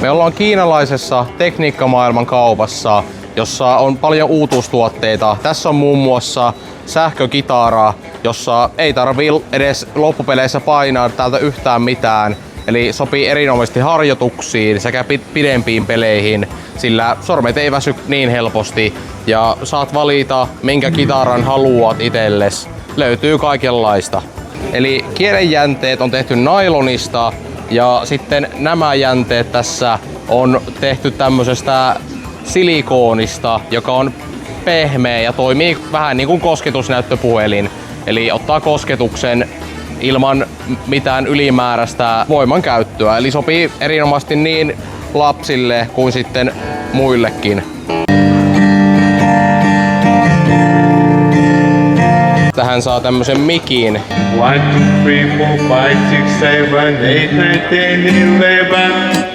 Me ollaan kiinalaisessa tekniikkamaailman kaupassa, jossa on paljon uutuustuotteita. Tässä on muun muassa sähkökitara, jossa ei tarvii edes loppupeleissä painaa täältä yhtään mitään. Eli sopii erinomaisesti harjoituksiin sekä pidempiin peleihin, sillä sormet ei väsy niin helposti ja saat valita minkä kitaran haluat itsellesi. Löytyy kaikenlaista. Eli kielenjänteet on tehty nailonista ja sitten nämä jänteet tässä on tehty tämmöisestä silikoonista, joka on pehmeä ja toimii vähän niin kuin kosketusnäyttöpuhelin. Eli ottaa kosketuksen ilman mitään ylimääräistä voimankäyttöä. Eli sopii erinomaisesti niin lapsille kuin sitten muillekin. Tähän saa tämmösen mikin. 1, 2, 3, 4, 5, 6, 7, 8, 9, 10, 11.